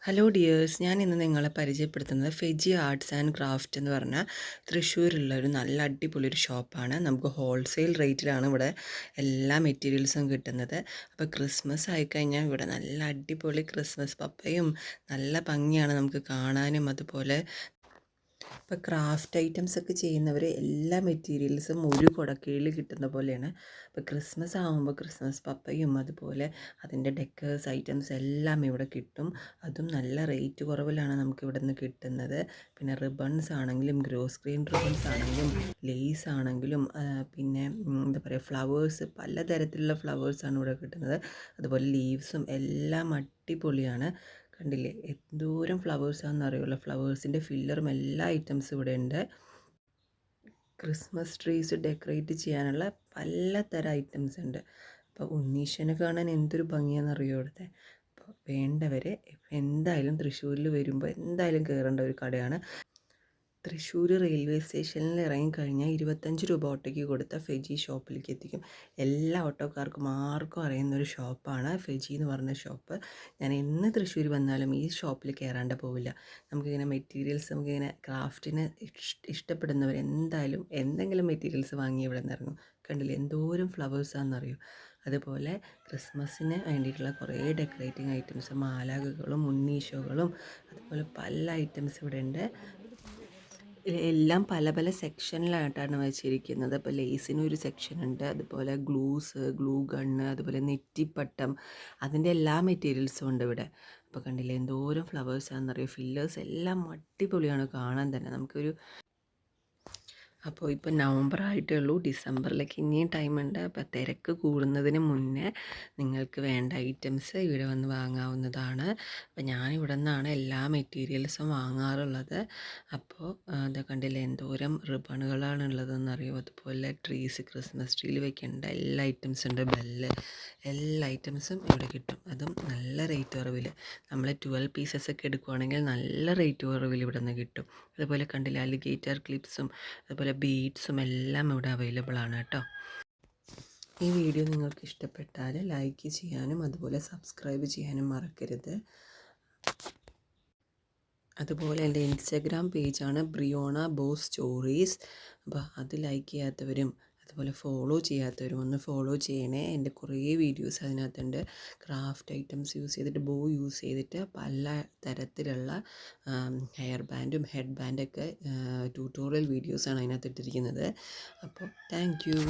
Hello dears, ഞാൻ ഇന്ന് നിങ്ങളെ പരിചയപ്പെടുത്തുന്നത് ഫെജി ആർട്സ് ആൻഡ് ക്രാഫ്റ്റ് എന്ന് പറഞ്ഞ തൃശ്ശൂരുള്ള ഒരു നല്ല അടിപൊളി ഒരു ഷോപ്പാണ്. നമുക്ക് ഹോൾസെയിൽ റേറ്റിലാണ് ഇവിടെ എല്ലാ മെറ്റീരിയൽസും കിട്ടുന്നത്. അപ്പോൾ ക്രിസ്മസ് ആയിക്കഴിഞ്ഞാൽ ഇവിടെ നല്ല അടിപൊളി ക്രിസ്മസ് പപ്പയും നല്ല ഭംഗിയാണ് നമുക്ക് കാണാനും. അതുപോലെ ഇപ്പോൾ ക്രാഫ്റ്റ് ഐറ്റംസ് ഒക്കെ ചെയ്യുന്നവർ എല്ലാ മെറ്റീരിയൽസും ഒരു കുടക്കീഴിൽ കിട്ടുന്ന പോലെയാണ്. ഇപ്പോൾ ക്രിസ്മസ് ആകുമ്പോൾ ക്രിസ്മസ് പപ്പയും അതുപോലെ അതിൻ്റെ ഡെക്കേഴ്സ് ഐറ്റംസ് എല്ലാം ഇവിടെ കിട്ടും. അതും നല്ല റേറ്റ് കുറവിലാണ് നമുക്ക് ഇവിടെ നിന്ന് കിട്ടുന്നത്. പിന്നെ റിബൺസ് ആണെങ്കിലും ഗ്രോസ് സ്ക്രീൻ റിബൺസ് ആണെങ്കിലും ലേസ് ആണെങ്കിലും പിന്നെ എന്താ പറയുക ഫ്ലവേഴ്സ് പലതരത്തിലുള്ള ഫ്ലവേഴ്സാണ് ഇവിടെ കിട്ടുന്നത്. അതുപോലെ ലീവ്സും എല്ലാം അടിപൊളിയാണ്. കണ്ടില്ലേ എന്തോരം ഫ്ലവേഴ്സാണെന്ന് അറിയുമല്ലോ. ഫ്ലവേഴ്സിൻ്റെ ഫില്ലറും എല്ലാ ഐറ്റംസും ഇവിടെ ഉണ്ട്. ക്രിസ്മസ് ട്രീസ് ഡെക്കറേറ്റ് ചെയ്യാനുള്ള പലതരം ഐറ്റംസ് ഉണ്ട്. അപ്പോൾ ഉണ്ണീഷനെ കാണാൻ എന്തൊരു ഭംഗിയാണെന്നറിയോ ഇവിടുത്തെ. അപ്പോൾ വേണ്ടവർ എന്തായാലും തൃശ്ശൂരിൽ വരുമ്പോൾ എന്തായാലും കയറേണ്ട ഒരു കടയാണ്. തൃശ്ശൂർ റെയിൽവേ സ്റ്റേഷനിൽ ഇറങ്ങിക്കഴിഞ്ഞാൽ 25 രൂപ ഓട്ടോയ്ക്ക് കൊടുത്ത ഫെജി ഷോപ്പിലേക്ക് എത്തിക്കും. എല്ലാ ഓട്ടോക്കാർക്കും ആർക്കും അറിയുന്നൊരു ഷോപ്പാണ് ഫെജി എന്ന് പറഞ്ഞ ഷോപ്പ്. ഞാൻ എന്ന് തൃശ്ശൂർ വന്നാലും ഈ ഷോപ്പിൽ കയറാണ്ട് പോവില്ല. നമുക്കിങ്ങനെ മെറ്റീരിയൽസ് നമുക്കിങ്ങനെ ക്രാഫ്റ്റിന് ഇഷ്ടപ്പെടുന്നവർ എന്തായാലും എന്തെങ്കിലും മെറ്റീരിയൽസ് വാങ്ങി ഇവിടെ നിന്ന് ഇറങ്ങും. കണ്ടില്ലേ എന്തോരം ഫ്ലവേഴ്സാണെന്നറിയോ. അതുപോലെ ക്രിസ്മസിന് വേണ്ടിയിട്ടുള്ള കുറേ ഡെക്കറേറ്റിംഗ് ഐറ്റംസ് മാലാഖകളും ഉണ്ണീശോകളും അതുപോലെ പല ഐറ്റംസ് ഇവിടെ ഉണ്ട്. എല്ലാം പല പല സെക്ഷനിലായിട്ടാണ് വെച്ചിരിക്കുന്നത്. അപ്പോൾ ലേസിനൊരു സെക്ഷനുണ്ട്, അതുപോലെ ഗ്ലൂ ഗണ്ണ്, അതുപോലെ നെറ്റിപ്പട്ടം, അതിൻ്റെ എല്ലാ മെറ്റീരിയൽസും ഉണ്ട് ഇവിടെ. അപ്പോൾ കണ്ടില്ലേ എന്തോരം ഫ്ലവേഴ്സാണെന്നറിയോ. ഫില്ലേഴ്സ് എല്ലാം അടിപൊളിയാണ് കാണാൻ തന്നെ. അപ്പോൾ ഇപ്പോൾ നവംബർ ആയിട്ടേ ഉള്ളൂ, ഡിസംബറിലേക്ക് ഇനിയും ടൈമുണ്ട്. അപ്പോൾ തിരക്ക് കൂടുന്നതിന് മുന്നേ നിങ്ങൾക്ക് വേണ്ട ഐറ്റംസ് ഇവിടെ വന്ന് വാങ്ങാവുന്നതാണ്. അപ്പോൾ ഞാൻ ഇവിടെ നിന്നാണ് എല്ലാ മെറ്റീരിയൽസും വാങ്ങാറുള്ളത്. അപ്പോൾ അത് കണ്ടില്ലേ എന്തോരം റിബണുകളാണ് ഉള്ളതെന്നറിയോ. അതുപോലെ ട്രീസ് ക്രിസ്മസ് ട്രീയിൽ വെക്കേണ്ട എല്ലാ ഐറ്റംസും ഉണ്ട്. ബെല്ല് എല്ലാ ഐറ്റംസും ഇവിടെ കിട്ടും. അതും നല്ല റേറ്റ് കുറവിൽ. നമ്മൾ 12 പീസസ് ഒക്കെ എടുക്കുകയാണെങ്കിൽ നല്ല റേറ്റ് കുറവിൽ ഇവിടെ നിന്ന് കിട്ടും. അതുപോലെ കണ്ടില്ലേ അലിഗേറ്റർ ക്ലിപ്സും അതുപോലെ ബീഡ്സും എല്ലാം ഇവിടെ അവൈലബിൾ ആണ് കേട്ടോ. ഈ വീഡിയോ നിങ്ങൾക്ക് ഇഷ്ടപ്പെട്ടാൽ ലൈക്ക് ചെയ്യാനും അതുപോലെ സബ്സ്ക്രൈബ് ചെയ്യാനും മറക്കരുത്. അതുപോലെ എൻ്റെ ഇൻസ്റ്റഗ്രാം പേജാണ് ബ്രിയോണ ബോസ് സ്റ്റോറീസ്. അപ്പോൾ അത് ലൈക്ക് ചെയ്യാത്തവരും അതുപോലെ ഫോളോ ചെയ്യാത്തവരും ഒന്ന് ഫോളോ ചെയ്യണേ. എൻ്റെ കുറേ വീഡിയോസ് അതിനകത്തുണ്ട്. ക്രാഫ്റ്റ് ഐറ്റംസ് യൂസ് ചെയ്തിട്ട് ബോ യൂസ് ചെയ്തിട്ട് പല തരത്തിലുള്ള ഹെയർ ബാൻഡും ഹെഡ് ബാൻഡൊക്കെ ട്യൂട്ടോറിയൽ വീഡിയോസാണ് അതിനകത്ത് ഇട്ടിരിക്കുന്നത്. അപ്പോൾ താങ്ക് യു.